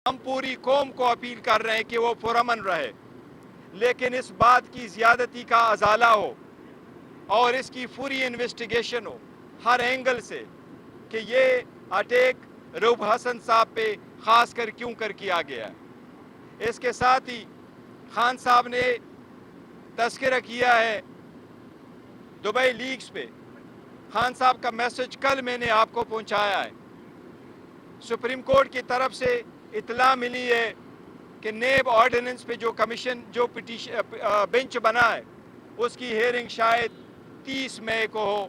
हम पूरी कौम को अपील कर रहे हैं कि वो पुरअमन रहे, लेकिन इस बात की ज़्यादती का अजाला हो और इसकी पूरी इन्वेस्टिगेशन हो हर एंगल से कि ये अटैक रऊफ हसन साहब पे ख़ास कर क्यों कर किया गया है। इसके साथ ही खान साहब ने तस्करा किया है दुबई लीक्स पे। खान साहब का मैसेज कल मैंने आपको पहुंचाया है। सुप्रीम कोर्ट की तरफ से इतला मिली है कि नेब ऑर्डिनेंस पे जो कमीशन जो बेंच बना है उसकी हेयरिंग शायद 30 मई को हो।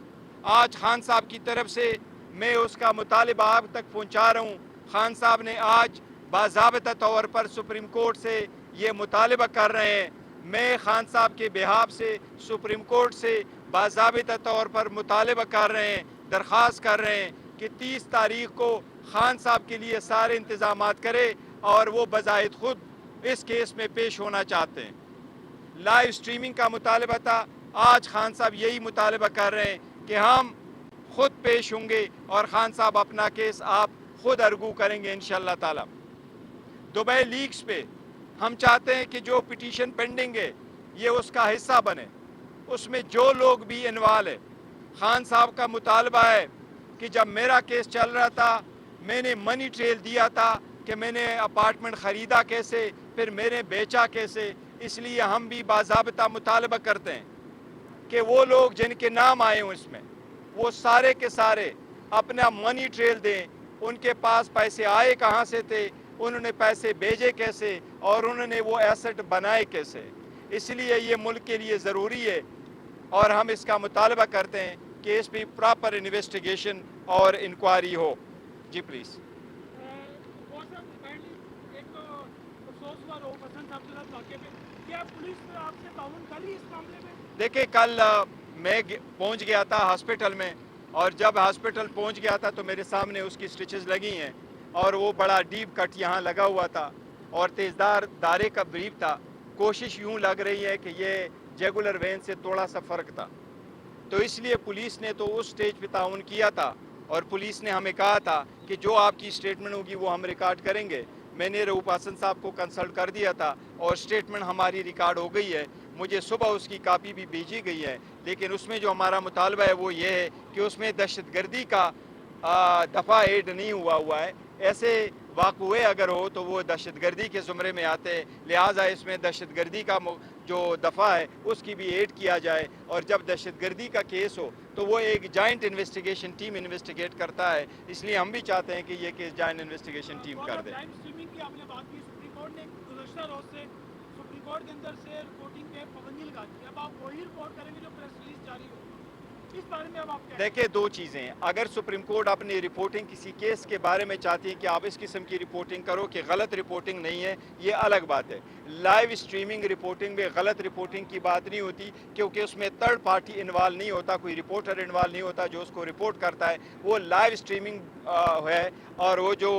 आज खान साहब की तरफ से मैं उसका मुतालिबा आप तक पहुंचा रहा हूँ। खान साहब ने आज बाज़ाबिता तौर पर सुप्रीम कोर्ट से ये मुतालिबा कर रहे हैं। मैं खान साहब के बिहाफ से सुप्रीम कोर्ट से बाज़ाबिता तौर पर मुतालिबा कर रहे हैं, दरख्वास्त कर रहे हैं कि 30 तारीख को खान साहब के लिए सारे इंतज़ामात करे और वो बज़ाहिद खुद इस केस में पेश होना चाहते हैं। लाइव स्ट्रीमिंग का मुतालबा था, आज खान साहब यही मुतालबा कर रहे हैं कि हम खुद पेश होंगे और खान साहब अपना केस आप खुद अर्गू करेंगे इंशाअल्लाह ताला। दुबई लीक्स पे हम चाहते हैं कि जो पिटीशन पेंडिंग है ये उसका हिस्सा बने, उसमें जो लोग भी इन्वॉल्व है। खान साहब का मुतालबा है कि जब मेरा केस चल रहा था मैंने मनी ट्रेल दिया था कि मैंने अपार्टमेंट ख़रीदा कैसे, फिर मैंने बेचा कैसे। इसलिए हम भी बाज़ाबिता मुतालबा करते हैं कि वो लोग जिनके नाम आए हों इसमें वो सारे के सारे अपना मनी ट्रेल दें, उनके पास पैसे आए कहाँ से थे, उन्होंने पैसे भेजे कैसे और उन्होंने वो एसेट बनाए कैसे। इसलिए ये मुल्क के लिए ज़रूरी है और हम इसका मुतालबा करते हैं कि इस पर प्रॉपर इन्वेस्टिगेशन और इंक्वायरी हो। जी प्लीज़। देखिए कल मैं पहुंच गया था हॉस्पिटल में और जब हॉस्पिटल पहुंच गया था तो मेरे सामने उसकी स्टिचेस लगी हैं और वो बड़ा डीप कट यहाँ लगा हुआ था और तेज़दार दारे का ब्रीफ था। कोशिश यूँ लग रही है कि ये जेगुलर वेन से थोड़ा सा फ़र्क था, तो इसलिए पुलिस ने तो उस स्टेज पे ताउन किया था और पुलिस ने हमें कहा था कि जो आपकी स्टेटमेंट होगी वो हम रिकॉर्ड करेंगे। मैंने रऊफ हसन साहब को कंसल्ट कर दिया था और स्टेटमेंट हमारी रिकॉर्ड हो गई है। मुझे सुबह उसकी कापी भी भेजी गई है, लेकिन उसमें जो हमारा मुतालबा है वो ये है कि उसमें दहशतगर्दी का दफ़ा ऐड नहीं हुआ है। ऐसे वाक़ये अगर हो तो वो दहशतगर्दी के ज़ुमरे में आते हैं, लिहाजा इसमें दहशतगर्दी का जो दफ़ा है उसकी भी ऐड किया जाए और जब दहशतगर्दी का केस हो तो वो एक जॉइंट इन्वेस्टिगेशन टीम इन्वेस्टिगेट करता है। इसलिए हम भी चाहते हैं कि ये केस जॉइंट इन्वेस्टिगेशन टीम कर दे। सुप्रीम कोर्ट के अंदर से रिपोर्टिंग पे पाबंदी लगा दी। अब आप वही रिपोर्ट करेंगे जो प्रेस रिलीज जारी हो, इस बारे में अब आप क्या? देखिए दो चीज़ें हैं। अगर सुप्रीम कोर्ट अपनी रिपोर्टिंग किसी केस के बारे में चाहती है कि आप इस किस्म की रिपोर्टिंग करो कि गलत रिपोर्टिंग नहीं है, ये अलग बात है। लाइव स्ट्रीमिंग रिपोर्टिंग में गलत रिपोर्टिंग की बात नहीं होती क्योंकि उसमें थर्ड पार्टी इन्वॉल्व नहीं होता, कोई रिपोर्टर इन्वॉल्व नहीं होता जो उसको रिपोर्ट करता है। वो लाइव स्ट्रीमिंग है और वो जो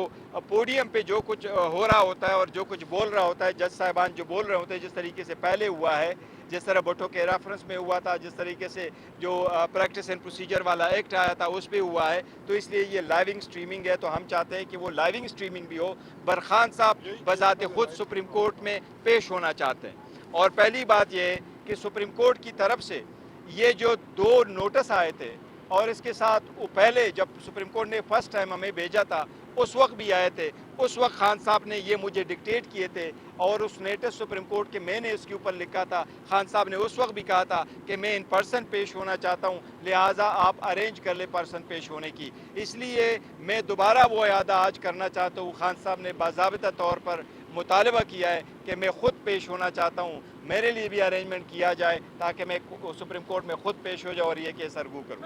पोडियम पे जो कुछ हो रहा होता है और जो कुछ बोल रहा होता है, जज साहिबान जो बोल रहे होते हैं, जिस तरीके से पहले हुआ है, जिस तरह भुट्टो के रेफरेंस में हुआ था, जिस तरीके से जो प्रैक्टिस एंड प्रोसीजर वाला एक्ट आया था उस पर हुआ है, तो इसलिए ये लाइविंग स्ट्रीमिंग है। तो हम चाहते हैं कि वो लाइविंग स्ट्रीमिंग भी हो। बरखान साहब बजाते खुद सुप्रीम कोर्ट में पेश होना चाहते हैं। और पहली बात ये है कि सुप्रीम कोर्ट की तरफ से ये जो 2 नोटिस आए थे और इसके साथ वो पहले जब सुप्रीम कोर्ट ने फर्स्ट टाइम हमें भेजा था उस वक्त भी आए थे। उस वक्त खान साहब ने ये मुझे डिक्टेट किए थे और उस नोटिस सुप्रीम कोर्ट के मैंने इसके ऊपर लिखा था। खान साहब ने उस वक्त भी कहा था कि मैं इन पर्सन पेश होना चाहता हूँ, लिहाजा आप अरेंज कर ले पर्सन पेश होने की। इसलिए मैं दोबारा वो याद आज करना चाहता हूँ। खान साहब ने बाज़ाबिता तौर पर मुतालबा किया है कि मैं ख़ुद पेश होना चाहता हूँ, मेरे लिए भी अरेंजमेंट किया जाए ताकि मैं सुप्रीम कोर्ट में ख़ुद पेश हो जाऊँ और ये केस अर्गू करूँ।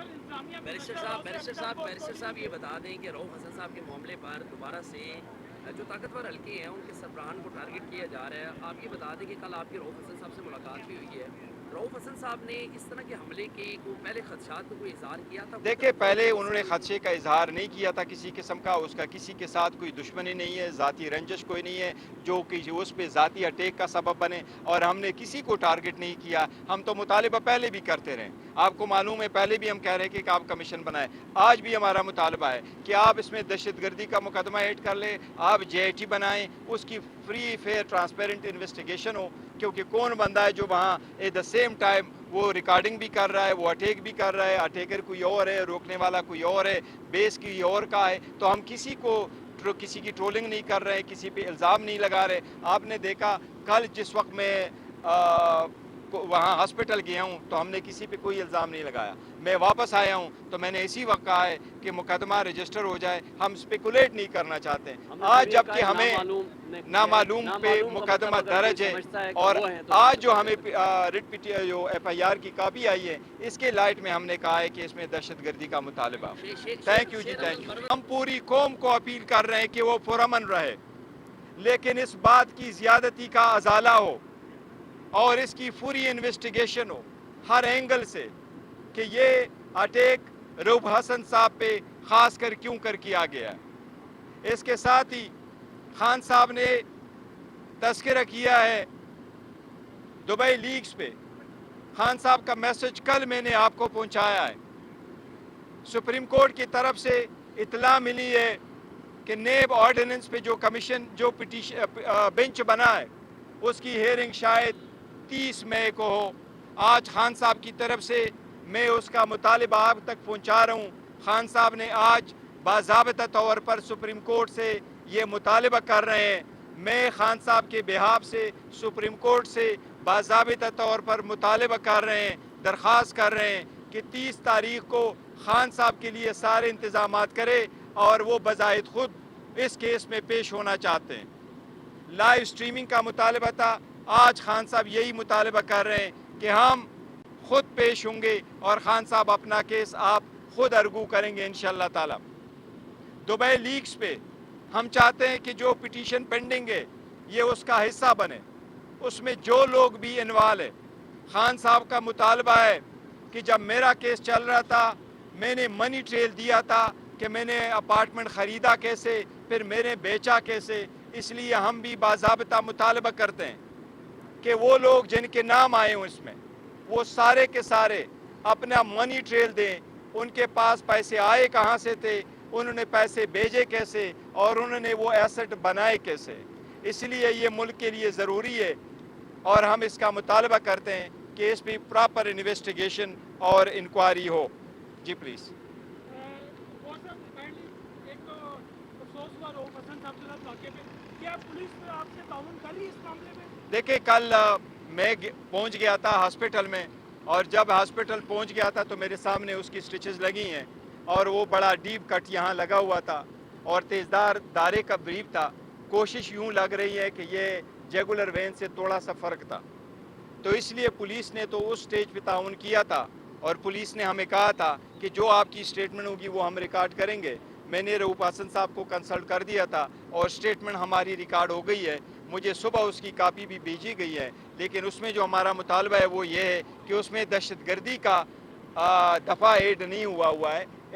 बैरिस्टर साहब ये बता दें कि रऊफ हसन साहब के मामले पर दोबारा से जो ताकतवर हल्के हैं उनके सरबराहान को टारगेट किया जा रहा है। आप ये बता दें कि कल आपकी रऊफ हसन साहब से मुलाकात भी हुई है रऊफ हसन साहब ने इस तरह के हमले के को पहले खदशात को कोई इजहार किया था? देखिए, पहले उन्होंने खदशे का इजहार नहीं किया था किसी किस्म का, उसका किसी के साथ कोई दुश्मनी नहीं है, ज़ाती रंजिश कोई नहीं है जो कि उस पे ज़ाती अटैक का सबब बने, और हमने किसी को टारगेट नहीं किया। हम तो मुतालिबा पहले भी करते रहे, आपको मालूम है, पहले भी हम कह रहे हैं कि आप कमीशन बनाएं। आज भी हमारा मुतालबा है कि आप इसमें दहशतगर्दी का मुकदमा ऐड कर लें, आप JIT बनाएं, उसकी फ्री फेयर ट्रांसपेरेंट इन्वेस्टिगेशन हो, क्योंकि कौन बंदा है जो वहाँ एट द सेम टाइम वो रिकॉर्डिंग भी कर रहा है, वो अटैक भी कर रहा है, अटैकर कोई और है, रोकने वाला कोई और है, बेस की और का है। तो हम किसी की ट्रोलिंग नहीं कर रहे, किसी पे इल्ज़ाम नहीं लगा रहे। आपने देखा कल जिस वक्त मैं वहाँ हॉस्पिटल गया हूँ तो हमने किसी पे कोई इल्ज़ाम नहीं लगाया। मैं वापस आया हूँ तो मैंने इसी वक्त कहा है कि मुकदमा रजिस्टर हो जाए, हम स्पेकुलेट नहीं करना चाहते। आज जबकि हमें नामालूम पे मुकदमा दर्ज है, और आज जो हमें जो FIR की कॉपी आई है, इसके लाइट में हमने कहा है कि इसमें दहशतगर्दी का मुतालबा। Thank you ji, thank you. हम पूरी कौम को अपील कर रहे हैं कि वो पुरअमन रहे, लेकिन इस बात की ज़्यादती का अजाला हो और इसकी पूरी इन्वेस्टिगेशन हो हर एंगल से कि ये अटैक रऊफ हसन साहब पे ख़ास कर क्यों कर किया गया है। इसके साथ ही खान साहब ने तस्करा किया है दुबई लीक्स पे। खान साहब का मैसेज कल मैंने आपको पहुंचाया है। सुप्रीम कोर्ट की तरफ से इतला मिली है कि नेब ऑर्डिनेंस पे जो कमीशन जो बेंच बना है उसकी हेयरिंग शायद 30 मई को हो। आज खान साहब की तरफ से मैं उसका मुतालिबा आप तक पहुंचा रहा हूँ। खान साहब ने आज बाज़ाबिता तौर पर सुप्रीम कोर्ट से ये मुतालिबा कर रहे हैं। मैं खान साहब के बिहाफ से सुप्रीम कोर्ट से बाज़ाबिता तौर पर मुतालिबा कर रहे हैं, दरख्वास्त कर रहे हैं कि 30 तारीख को खान साहब के लिए सारे इंतज़ामात करे, और वो बज़ाहिद खुद इस केस में पेश होना चाहते हैं। लाइव स्ट्रीमिंग का मुतालिबा था, आज खान साहब यही मुतालिबा कर रहे हैं कि हम खुद पेश होंगे और खान साहब अपना केस आप खुद अर्गू करेंगे इंशाअल्लाह ताला। दुबई लीक्स पे हम चाहते हैं कि जो पिटीशन पेंडिंग है ये उसका हिस्सा बने, उसमें जो लोग भी इन्वॉल्व है। खान साहब का मुतालबा है कि जब मेरा केस चल रहा था मैंने मनी ट्रेल दिया था कि मैंने अपार्टमेंट ख़रीदा कैसे, फिर मैंने बेचा कैसे। इसलिए हम भी बाज़ाबिता मुतालबा करते हैं कि वो लोग जिनके नाम आए हों इसमें, वो सारे के सारे अपना मनी ट्रेल दें, उनके पास पैसे आए कहाँ से थे, उन्होंने पैसे भेजे कैसे, और उन्होंने वो एसेट बनाए कैसे। इसलिए ये मुल्क के लिए ज़रूरी है और हम इसका मुतालबा करते हैं कि इस पर प्रॉपर इन्वेस्टिगेशन और इंक्वायरी हो। जी प्लीज़। देखिए, कल मैं पहुंच गया था हॉस्पिटल में, और जब हॉस्पिटल पहुंच गया था तो मेरे सामने उसकी स्टिचेस लगी हैं, और वो बड़ा डीप कट यहाँ लगा हुआ था और तेज़दार दारे का ब्रीफ था। कोशिश यूँ लग रही है कि ये जुगुलर वेन से थोड़ा सा फ़र्क था, तो इसलिए पुलिस ने तो उस स्टेज पे ताउन किया था, और पुलिस ने हमें कहा था कि जो आपकी स्टेटमेंट होगी वो हम रिकॉर्ड करेंगे। मैंने रऊफ हसन साहब को कंसल्ट कर दिया था और स्टेटमेंट हमारी रिकॉर्ड हो गई है। मुझे सुबह उसकी कापी भी भेजी गई है, लेकिन उसमें जो हमारा मुतालबा है वो ये है कि उसमें दहशतगर्दी का दफ़ा ऐड नहीं हुआ है।